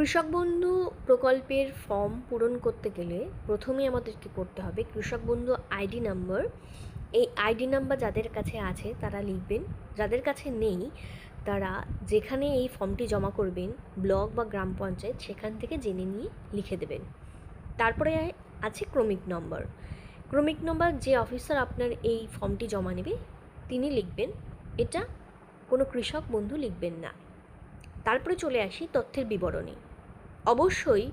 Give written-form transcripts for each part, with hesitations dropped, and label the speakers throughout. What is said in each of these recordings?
Speaker 1: কৃষক বন্ধু প্রকল্পের ফর্ম পূরণ করতে গেলে প্রথমেই আমাদেরকে করতে হবে কৃষক বন্ধু আইডি নাম্বার। এই আইডি নাম্বার যাদের কাছে আছে তারা লিখবেন, যাদের কাছে নেই তারা যেখানে এই ফর্মটি জমা করবেন ব্লক বা গ্রাম পঞ্চায়েত সেখান থেকে জেনে নিয়ে লিখে দেবেন। তারপরে আছে ক্রমিক নম্বর। ক্রমিক নম্বর যে অফিসার আপনার এই ফর্মটি জমা নেবে তিনি লিখবেন, এটা কোনো কৃষক বন্ধু লিখবেন না। তারপরে চলে আসি তথ্যের বিবরণী। অবশ্যই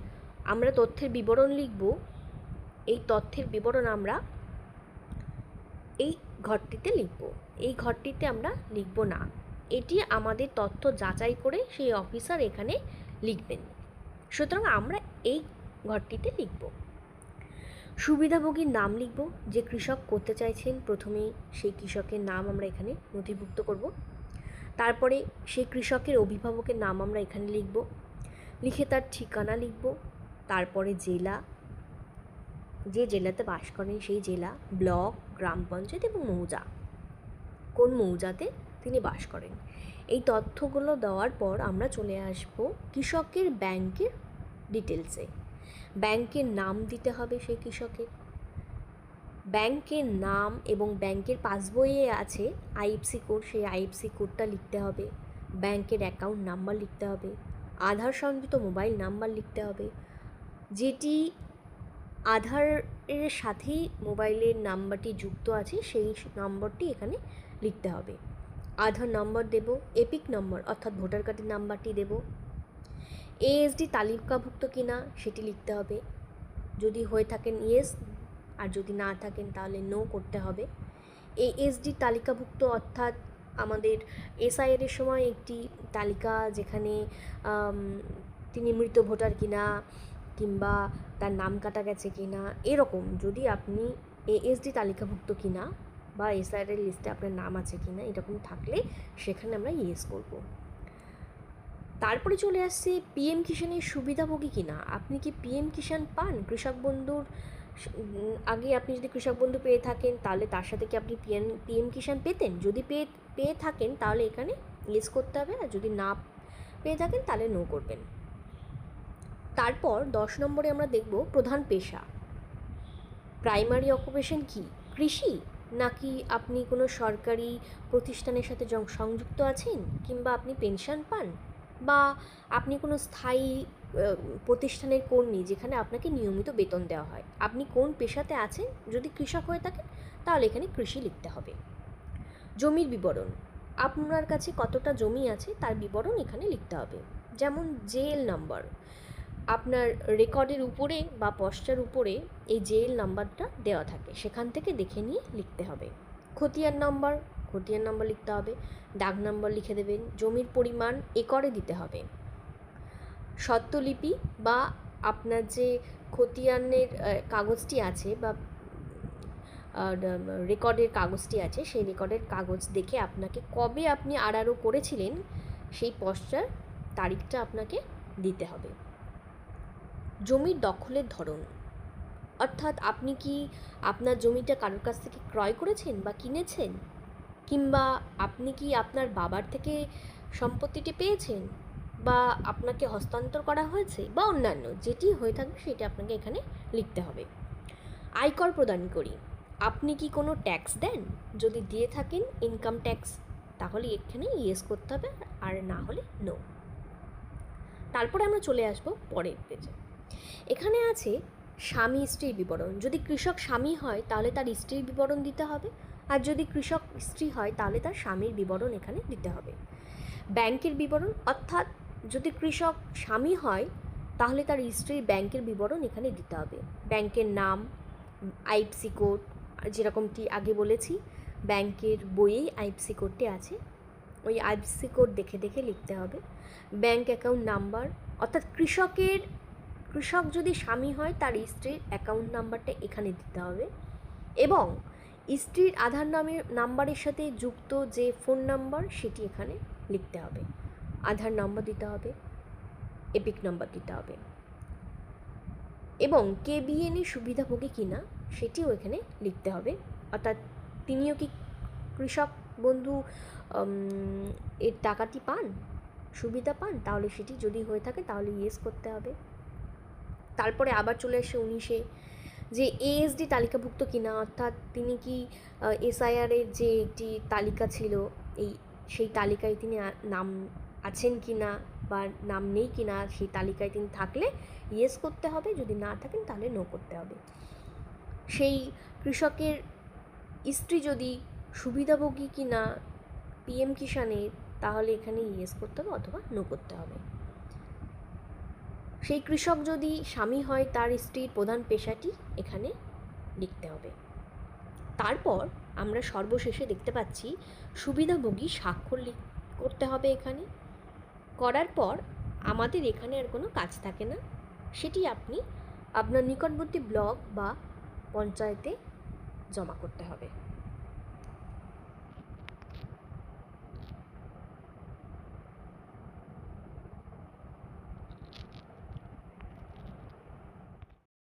Speaker 1: আমরা তথ্যের বিবরণ লিখব। এই তথ্যের বিবরণ আমরা এই ঘরটিতে লিখব, এই ঘরটিতে আমরা লিখব না। এটি আমাদের তথ্য যাচাই করে সেই অফিসার এখানে লিখবেন, সুতরাং আমরা এই ঘরটিতে লিখব। সুবিধাভোগীর নাম লিখব, যে কৃষক করতে চাইছেন প্রথমেই সেই কৃষকের নাম আমরা এখানে নথিভুক্ত করব। তারপরে সেই কৃষকের অভিভাবকের নাম আমরা এখানে লিখব, লিখে তার ঠিকানা লিখব। তারপরে জেলা, যে জেলাতে বাস করেন সেই জেলা, ব্লক, গ্রাম পঞ্চায়েত এবং মৌজা, কোন মৌজাতে তিনি বাস করেন। এই তথ্যগুলো দেওয়ার পর আমরা চলে আসব কৃষকের ব্যাংকের ডিটেলসে। ব্যাংকের নাম দিতে হবে সেই কৃষকের, ব্যাংকের নাম এবং ব্যাংকের পাসবইয়ে আছে আইএফসি কোড, সেই আইএফসি কোডটা লিখতে হবে। ব্যাংকের অ্যাকাউন্ট নাম্বার লিখতে হবে, আধার সংযুক্ত মোবাইল নাম্বার লিখতে হবে, যেটি আধারের সাথেই মোবাইলের নাম্বারটি যুক্ত আছে সেই নম্বরটি এখানে লিখতে হবে। আধার নম্বর দেব, এপিক নম্বর অর্থাৎ ভোটার কার্ডের নাম্বারটি দেব, এএসডি তালিকাভুক্ত কিনা সেটি লিখতে হবে, যদি হয়ে থাকেন ইয়েস, আর যদি না থাকেন তাহলে নো করতে হবে। এএসডি তালিকাভুক্ত অর্থাৎ আমাদের এসআইআর এর সময় একটি তালিকা যেখানে তিনি মৃত ভোটার কিনা কিংবা তার নাম কাটা গেছে কিনা, এরকম যদি আপনি এএসডি তালিকাভুক্ত কিনা বা এসআইআর এর লিস্টে আপনার নাম আছে কিনা এরকম থাকলে সেখানে আমরা ইয়েস করব। তারপরে চলে আসছে পিএম কিষাণের সুবিধাভোগী কিনা। আপনি কি পিএম কিষাণ পান? কৃষক বন্ধুর আগে আপনি যদি কৃষক বন্ধু পেয়ে থাকেন তাহলে তার সাথে কি আপনি পিএম কিষাণ পেতেন? যদি পেয়ে থাকেন তাহলে এখানে ইয়েস করতে হবে, আর যদি না পেয়ে থাকেন তাহলে নো করবেন। তারপর 10 নম্বরে আমরা দেখব প্রধান পেশা। প্রাইমারি অকুপেশন কি? কৃষি, নাকি আপনি কোনো সরকারি প্রতিষ্ঠানের সাথে সংযুক্ত আছেন, কিংবা আপনি পেনশন পান, বা আপনি কোনো স্থায়ী প্রতিষ্ঠানের কর্মী যেখানে আপনাকে নিয়মিত বেতন দেওয়া হয়। আপনি কোন পেশাতে আছেন? যদি কৃষক হয়ে থাকেন তাহলে এখানে কৃষি লিখতে হবে। জমির বিবরণ, আপনার কাছে কতটা জমি আছে তার বিবরণ এখানে লিখতে হবে। যেমন জেএল নাম্বার, আপনার রেকর্ডের উপরে বা পশ্চার উপরে এই জেএল নাম্বারটা দেওয়া থাকে, সেখান থেকে দেখে নিয়ে লিখতে হবে। খতিয়ান নাম্বার লিখতে হবে, দাগ নাম্বার লিখে দেবেন। জমির পরিমাণ একরে দিতে হবে। স্বত্বলিপি বা আপনার যে খতিয়ানের কাগজটি আছে বা রেকর্ডের কাগজটি আছে সেই রেকর্ডের কাগজ দেখে আপনাকে কবে আপনি আরআরও করেছিলেন সেই পশ্চার তারিখটা আপনাকে দিতে হবে। জমির দখলের ধরন, অর্থাৎ আপনি কি আপনার জমিটা কারোর কাছ থেকে ক্রয় করেছেন বা কিনেছেন, কিংবা আপনি কি আপনার বাবার থেকে সম্পত্তিটি পেয়েছেন বা আপনাকে হস্তান্তর করা হয়েছে, বা অন্যান্য যেটি হয়ে থাকবে সেটা আপনাকে এখানে লিখতে হবে। আয়কর প্রদান করি, আপনি কি কোনো ট্যাক্স দেন? যদি দিয়ে থাকেন ইনকাম ট্যাক্স তাহলে এখানে ইয়েস করতে হবে, আর না হলে নো। তারপরে আমরা চলে আসব পরের পেজে। এখানে আছে স্বামী স্ত্রীর বিবরণ। যদি কৃষক স্বামী হয় তাহলে তার স্ত্রীর বিবরণ দিতে হবে, আর যদি কৃষক স্ত্রী হয় তাহলে তার স্বামীর বিবরণ এখানে দিতে হবে। ব্যাংকের বিবরণ, অর্থাৎ যদি কৃষক স্বামী হয় তাহলে তার স্ত্রীর ব্যাংকের বিবরণ এখানে দিতে হবে। ব্যাংকের নাম, আইএফসি কোড, যেরকমটি আগে বলেছি ব্যাংকের বইয়েই আইএফসি কোডটি আছে, ওই আইএফসি কোড দেখে দেখে লিখতে হবে। ব্যাংক অ্যাকাউন্ট নাম্বার, অর্থাৎ কৃষক যদি স্বামী হয় তার স্ত্রীর অ্যাকাউন্ট নাম্বারটা এখানে দিতে হবে, এবং স্ত্রীর আধার নাম্বারের সাথে যুক্ত যে ফোন নাম্বার সেটি এখানে লিখতে হবে। আধার নাম্বার দিতে হবে, এপিক নাম্বার দিতে হবে, এবং কেবিএনের সুবিধাভোগী কিনা সেটিও এখানে লিখতে হবে, অর্থাৎ তিনিও কি কৃষক বন্ধু এর টাকাটি পান, সুবিধা পান তাহলে সেটি, যদি হয়ে থাকে তাহলে ইয়েস করতে হবে। তারপরে আবার চলে আসে 19-এ, যে এএসডি তালিকাভুক্ত কিনা, অর্থাৎ তিনি কি এসআইআরের যে একটি তালিকা ছিল, সেই তালিকায় তিনি নাম আছেন কি না বা নাম নেই কি না, সেই তালিকায় তিনি থাকলে ইয়েস করতে হবে, যদি না থাকেন তাহলে নো করতে হবে। সেই কৃষকের স্ত্রী যদি সুবিধাভোগী কি না পিএম কিষাণের, তাহলে এখানে ইয়েস করতে হবে অথবা নো করতে হবে। সেই কৃষক যদি স্বামী হয়, তার স্ত্রীর প্রধান পেশাটি এখানে লিখতে হবে। তারপর আমরা সর্বশেষে দেখতে পাচ্ছি সুবিধাভোগী স্বাক্ষর করতে হবে এখানে। করার পর আমাদের এখানে আর কোনো কাজ থাকে না, সেটি আপনি আপনার নিকটবর্তী ব্লক বা পঞ্চায়েতে জমা করতে হবে।